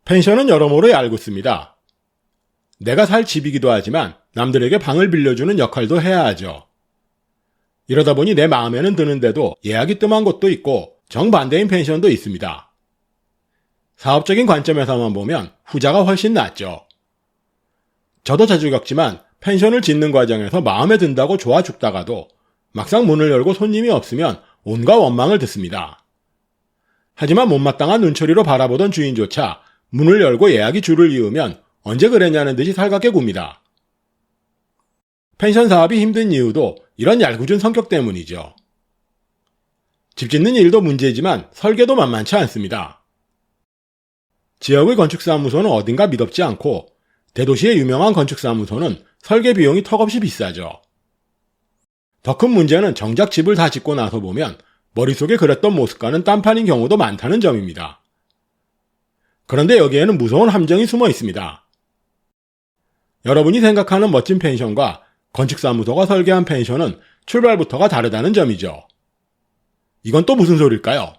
펜션은 여러모로 얄궂습니다. 내가 살 집이기도 하지만 남들에게 방을 빌려주는 역할도 해야 하죠. 이러다 보니 내 마음에는 드는데도 예약이 뜸한 곳도 있고 정반대인 펜션도 있습니다. 사업적인 관점에서만 보면 후자가 훨씬 낫죠. 저도 자주 겪지만 펜션을 짓는 과정에서 마음에 든다고 좋아 죽다가도 막상 문을 열고 손님이 없으면 온갖 원망을 듣습니다. 하지만 못마땅한 눈초리로 바라보던 주인조차 문을 열고 예약이 줄을 이으면 언제 그랬냐는 듯이 살갑게 굽니다. 펜션 사업이 힘든 이유도 이런 얄궂은 성격 때문이죠. 집 짓는 일도 문제지만 설계도 만만치 않습니다. 지역의 건축사무소는 어딘가 미덥지 않고 대도시의 유명한 건축사무소는 설계 비용이 턱없이 비싸죠. 더 큰 문제는 정작 집을 다 짓고 나서 보면 머릿속에 그렸던 모습과는 딴판인 경우도 많다는 점입니다. 그런데 여기에는 무서운 함정이 숨어 있습니다. 여러분이 생각하는 멋진 펜션과 건축사무소가 설계한 펜션은 출발부터가 다르다는 점이죠. 이건 또 무슨 소릴까요?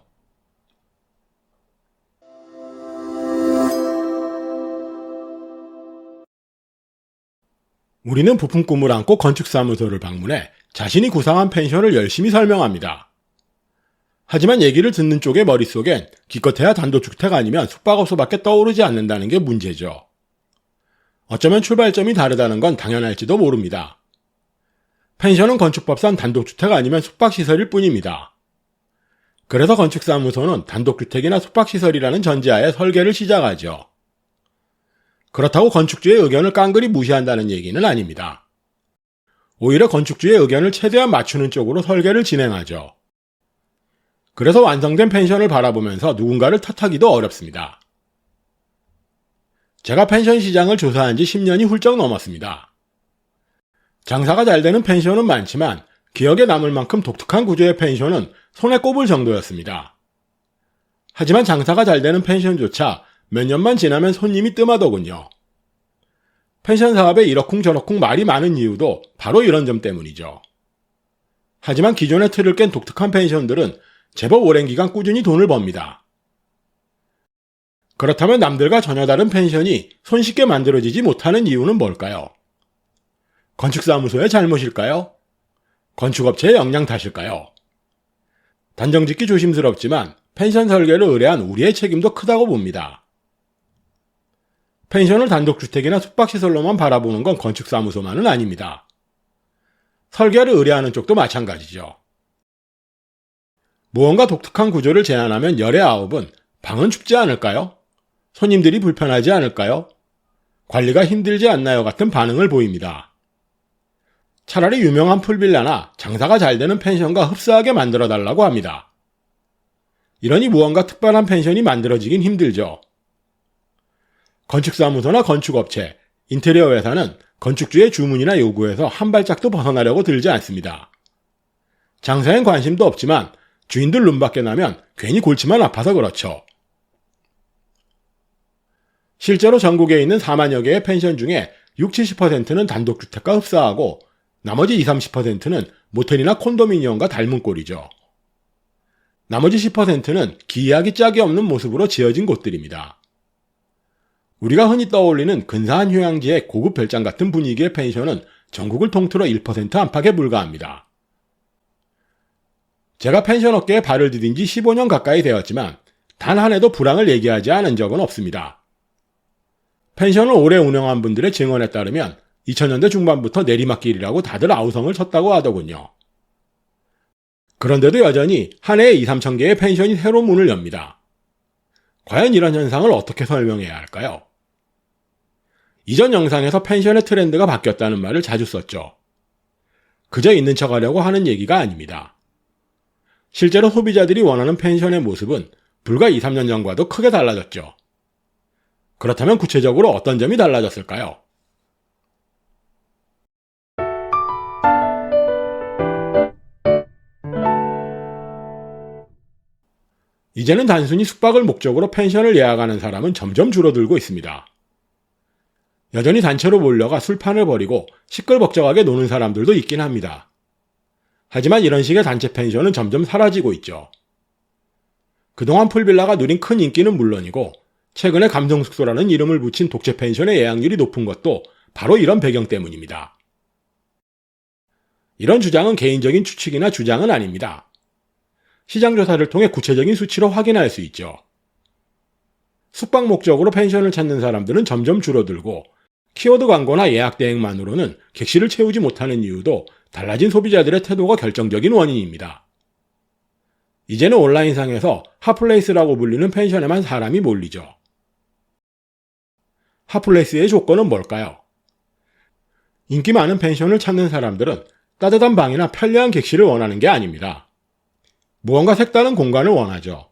우리는 부푼 꿈을 안고 건축사무소를 방문해 자신이 구상한 펜션을 열심히 설명합니다. 하지만 얘기를 듣는 쪽의 머릿속엔 기껏해야 단독주택 아니면 숙박업소밖에 떠오르지 않는다는 게 문제죠. 어쩌면 출발점이 다르다는 건 당연할지도 모릅니다. 펜션은 건축법상 단독주택 아니면 숙박시설일 뿐입니다. 그래서 건축사무소는 단독주택이나 숙박시설이라는 전제하에 설계를 시작하죠. 그렇다고 건축주의 의견을 깡그리 무시한다는 얘기는 아닙니다. 오히려 건축주의 의견을 최대한 맞추는 쪽으로 설계를 진행하죠. 그래서 완성된 펜션을 바라보면서 누군가를 탓하기도 어렵습니다. 제가 펜션 시장을 조사한 지 10년이 훌쩍 넘었습니다. 장사가 잘 되는 펜션은 많지만 기억에 남을 만큼 독특한 구조의 펜션은 손에 꼽을 정도였습니다. 하지만 장사가 잘 되는 펜션조차 몇 년만 지나면 손님이 뜸하더군요. 펜션 사업에 이러쿵저러쿵 말이 많은 이유도 바로 이런 점 때문이죠. 하지만 기존의 틀을 깬 독특한 펜션들은 제법 오랜 기간 꾸준히 돈을 법니다. 그렇다면 남들과 전혀 다른 펜션이 손쉽게 만들어지지 못하는 이유는 뭘까요? 건축사무소의 잘못일까요? 건축업체의 역량 탓일까요? 단정짓기 조심스럽지만 펜션 설계를 의뢰한 우리의 책임도 크다고 봅니다. 펜션을 단독주택이나 숙박시설로만 바라보는 건 건축사무소만은 아닙니다. 설계를 의뢰하는 쪽도 마찬가지죠. 무언가 독특한 구조를 제안하면 열의 아홉은 방은 춥지 않을까요? 손님들이 불편하지 않을까요? 관리가 힘들지 않나요? 같은 반응을 보입니다. 차라리 유명한 풀빌라나 장사가 잘 되는 펜션과 흡사하게 만들어달라고 합니다. 이러니 무언가 특별한 펜션이 만들어지긴 힘들죠. 건축사무소나 건축업체, 인테리어 회사는 건축주의 주문이나 요구에서 한 발짝도 벗어나려고 들지 않습니다. 장사엔 관심도 없지만 주인들 눈밖에 나면 괜히 골치만 아파서 그렇죠. 실제로 전국에 있는 4만여 개의 펜션 중에 60-70%는 단독주택과 흡사하고 나머지 20-30%는 모텔이나 콘도미니엄과 닮은 꼴이죠. 나머지 10%는 기이하기 짝이 없는 모습으로 지어진 곳들입니다. 우리가 흔히 떠올리는 근사한 휴양지의 고급 별장 같은 분위기의 펜션은 전국을 통틀어 1% 안팎에 불과합니다. 제가 펜션 업계에 발을 디딘 지 15년 가까이 되었지만 단 한 해도 불황을 얘기하지 않은 적은 없습니다. 펜션을 오래 운영한 분들의 증언에 따르면 2000년대 중반부터 내리막길이라고 다들 아우성을 쳤다고 하더군요. 그런데도 여전히 한 해에 2-3천 개의 펜션이 새로 문을 엽니다. 과연 이런 현상을 어떻게 설명해야 할까요? 이전 영상에서 펜션의 트렌드가 바뀌었다는 말을 자주 썼죠. 그저 있는 척하려고 하는 얘기가 아닙니다. 실제로 소비자들이 원하는 펜션의 모습은 불과 2-3년 전과도 크게 달라졌죠. 그렇다면 구체적으로 어떤 점이 달라졌을까요? 이제는 단순히 숙박을 목적으로 펜션을 예약하는 사람은 점점 줄어들고 있습니다. 여전히 단체로 몰려가 술판을 벌이고 시끌벅적하게 노는 사람들도 있긴 합니다. 하지만 이런 식의 단체 펜션은 점점 사라지고 있죠. 그동안 풀빌라가 누린 큰 인기는 물론이고 최근에 감성숙소라는 이름을 붙인 독채 펜션의 예약률이 높은 것도 바로 이런 배경 때문입니다. 이런 주장은 개인적인 추측이나 주장은 아닙니다. 시장조사를 통해 구체적인 수치로 확인할 수 있죠. 숙박 목적으로 펜션을 찾는 사람들은 점점 줄어들고 키워드 광고나 예약 대행만으로는 객실을 채우지 못하는 이유도 달라진 소비자들의 태도가 결정적인 원인입니다. 이제는 온라인상에서 핫플레이스라고 불리는 펜션에만 사람이 몰리죠. 핫플레이스의 조건은 뭘까요? 인기 많은 펜션을 찾는 사람들은 따뜻한 방이나 편리한 객실을 원하는 게 아닙니다. 무언가 색다른 공간을 원하죠.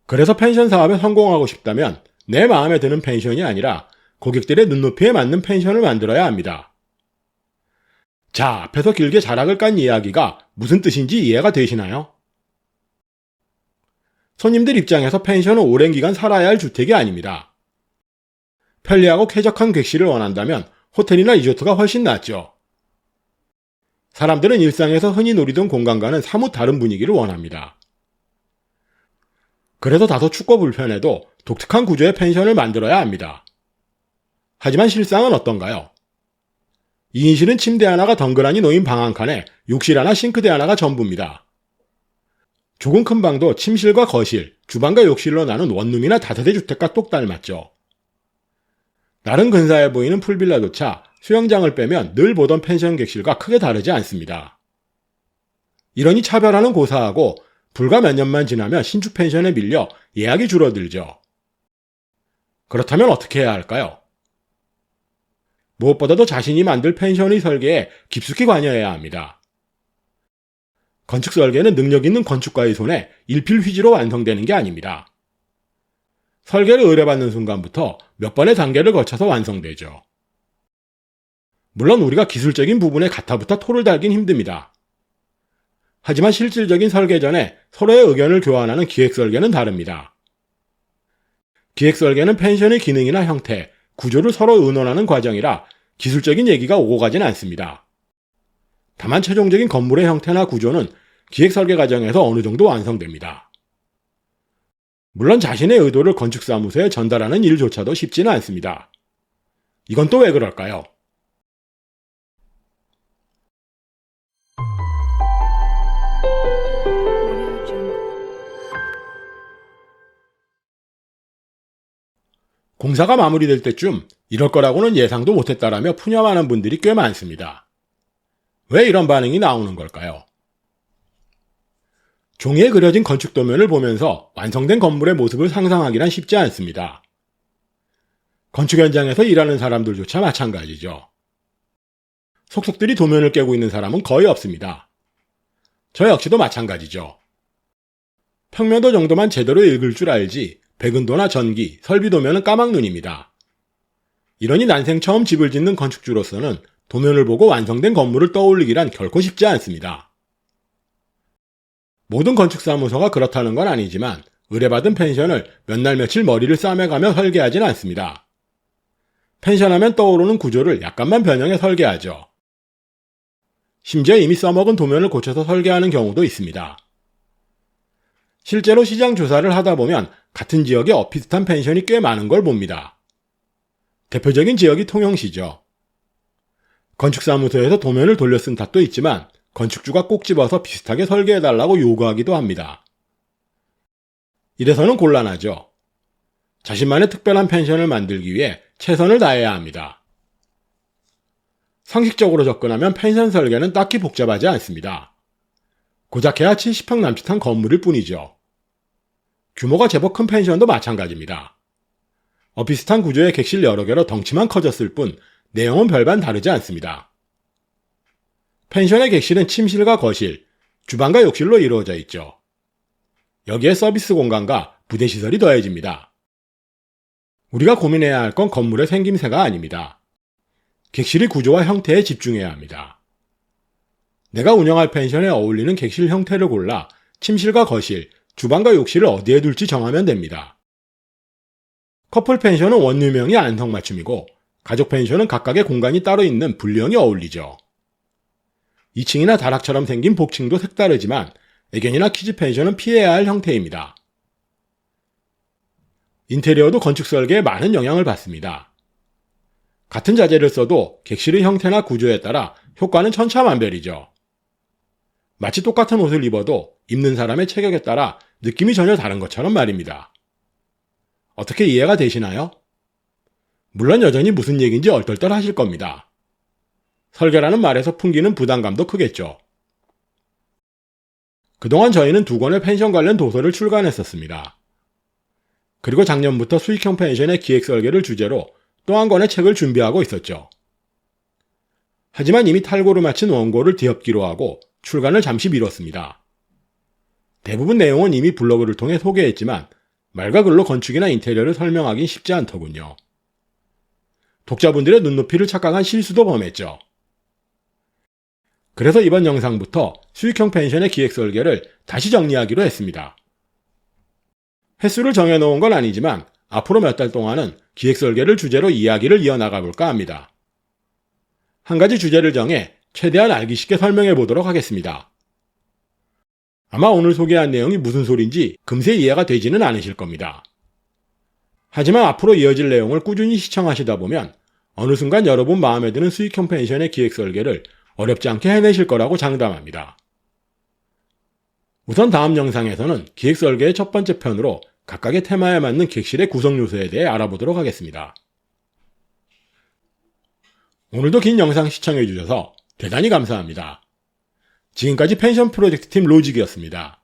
그래서 펜션 사업에 성공하고 싶다면 내 마음에 드는 펜션이 아니라 고객들의 눈높이에 맞는 펜션을 만들어야 합니다. 자, 앞에서 길게 자락을 깐 이야기가 무슨 뜻인지 이해가 되시나요? 손님들 입장에서 펜션은 오랜 기간 살아야 할 주택이 아닙니다. 편리하고 쾌적한 객실을 원한다면 호텔이나 리조트가 훨씬 낫죠. 사람들은 일상에서 흔히 누리던 공간과는 사뭇 다른 분위기를 원합니다. 그래서 다소 춥고 불편해도 독특한 구조의 펜션을 만들어야 합니다. 하지만 실상은 어떤가요? 2인실은 침대 하나가 덩그러니 놓인 방 한 칸에 욕실 하나, 싱크대 하나가 전부입니다. 조금 큰 방도 침실과 거실, 주방과 욕실로 나눈 원룸이나 다세대 주택과 똑 닮았죠. 나름 근사해 보이는 풀빌라조차 수영장을 빼면 늘 보던 펜션 객실과 크게 다르지 않습니다. 이러니 차별화는 고사하고 불과 몇 년만 지나면 신축 펜션에 밀려 예약이 줄어들죠. 그렇다면 어떻게 해야 할까요? 무엇보다도 자신이 만들 펜션의 설계에 깊숙이 관여해야 합니다. 건축 설계는 능력 있는 건축가의 손에 일필휘지로 완성되는 게 아닙니다. 설계를 의뢰받는 순간부터 몇 번의 단계를 거쳐서 완성되죠. 물론 우리가 기술적인 부분에 가타부타 토를 달긴 힘듭니다. 하지만 실질적인 설계 전에 서로의 의견을 교환하는 기획 설계는 다릅니다. 기획 설계는 펜션의 기능이나 형태, 구조를 서로 의논하는 과정이라 기술적인 얘기가 오고 가진 않습니다. 다만 최종적인 건물의 형태나 구조는 기획 설계 과정에서 어느 정도 완성됩니다. 물론 자신의 의도를 건축사무소에 전달하는 일조차도 쉽지는 않습니다. 이건 또 왜 그럴까요? 공사가 마무리될 때쯤 이럴 거라고는 예상도 못했다라며 푸념하는 분들이 꽤 많습니다. 왜 이런 반응이 나오는 걸까요? 종이에 그려진 건축 도면을 보면서 완성된 건물의 모습을 상상하기란 쉽지 않습니다. 건축 현장에서 일하는 사람들조차 마찬가지죠. 속속들이 도면을 깨고 있는 사람은 거의 없습니다. 저 역시도 마찬가지죠. 평면도 정도만 제대로 읽을 줄 알지 백은도나 전기, 설비 도면은 까막눈입니다. 이러니 난생 처음 집을 짓는 건축주로서는 도면을 보고 완성된 건물을 떠올리기란 결코 쉽지 않습니다. 모든 건축사무소가 그렇다는 건 아니지만 의뢰받은 펜션을 몇 날 며칠 머리를 싸매가며 설계하진 않습니다. 펜션하면 떠오르는 구조를 약간만 변형해 설계하죠. 심지어 이미 써먹은 도면을 고쳐서 설계하는 경우도 있습니다. 실제로 시장 조사를 하다 보면 같은 지역에 엇비슷한 펜션이 꽤 많은 걸 봅니다. 대표적인 지역이 통영시죠. 건축사무소에서 도면을 돌려 쓴 탓도 있지만 건축주가 꼭 집어서 비슷하게 설계해달라고 요구하기도 합니다. 이래서는 곤란하죠. 자신만의 특별한 펜션을 만들기 위해 최선을 다해야 합니다. 상식적으로 접근하면 펜션 설계는 딱히 복잡하지 않습니다. 고작 해야 70평 남짓한 건물일 뿐이죠. 규모가 제법 큰 펜션도 마찬가지입니다. 비슷한 구조의 객실 여러 개로 덩치만 커졌을 뿐 내용은 별반 다르지 않습니다. 펜션의 객실은 침실과 거실, 주방과 욕실로 이루어져 있죠. 여기에 서비스 공간과 부대시설이 더해집니다. 우리가 고민해야 할 건 건물의 생김새가 아닙니다. 객실의 구조와 형태에 집중해야 합니다. 내가 운영할 펜션에 어울리는 객실 형태를 골라 침실과 거실, 주방과 욕실을 어디에 둘지 정하면 됩니다. 커플 펜션은 원룸형이 안성맞춤이고 가족 펜션은 각각의 공간이 따로 있는 분리형이 어울리죠. 2층이나 다락처럼 생긴 복층도 색다르지만 애견이나 키즈 펜션은 피해야 할 형태입니다. 인테리어도 건축 설계에 많은 영향을 받습니다. 같은 자재를 써도 객실의 형태나 구조에 따라 효과는 천차만별이죠. 마치 똑같은 옷을 입어도 입는 사람의 체격에 따라 느낌이 전혀 다른 것처럼 말입니다. 어떻게 이해가 되시나요? 물론 여전히 무슨 얘기인지 얼떨떨 하실 겁니다. 설계라는 말에서 풍기는 부담감도 크겠죠. 그동안 저희는 2권의 펜션 관련 도서를 출간했었습니다. 그리고 작년부터 수익형 펜션의 기획 설계를 주제로 또 한 권의 책을 준비하고 있었죠. 하지만 이미 탈고를 마친 원고를 뒤엎기로 하고 출간을 잠시 미뤘습니다. 대부분 내용은 이미 블로그를 통해 소개했지만 말과 글로 건축이나 인테리어를 설명하긴 쉽지 않더군요. 독자분들의 눈높이를 착각한 실수도 범했죠. 그래서 이번 영상부터 수익형 펜션의 기획 설계를 다시 정리하기로 했습니다. 횟수를 정해놓은 건 아니지만 앞으로 몇 달 동안은 기획 설계를 주제로 이야기를 이어나가 볼까 합니다. 한 가지 주제를 정해 최대한 알기 쉽게 설명해 보도록 하겠습니다. 아마 오늘 소개한 내용이 무슨 소린지 금세 이해가 되지는 않으실 겁니다. 하지만 앞으로 이어질 내용을 꾸준히 시청하시다 보면 어느 순간 여러분 마음에 드는 수익형 펜션의 기획 설계를 어렵지 않게 해내실 거라고 장담합니다. 우선 다음 영상에서는 기획 설계의 첫 번째 편으로 각각의 테마에 맞는 객실의 구성 요소에 대해 알아보도록 하겠습니다. 오늘도 긴 영상 시청해주셔서 대단히 감사합니다. 지금까지 펜션 프로젝트 팀 로직이었습니다.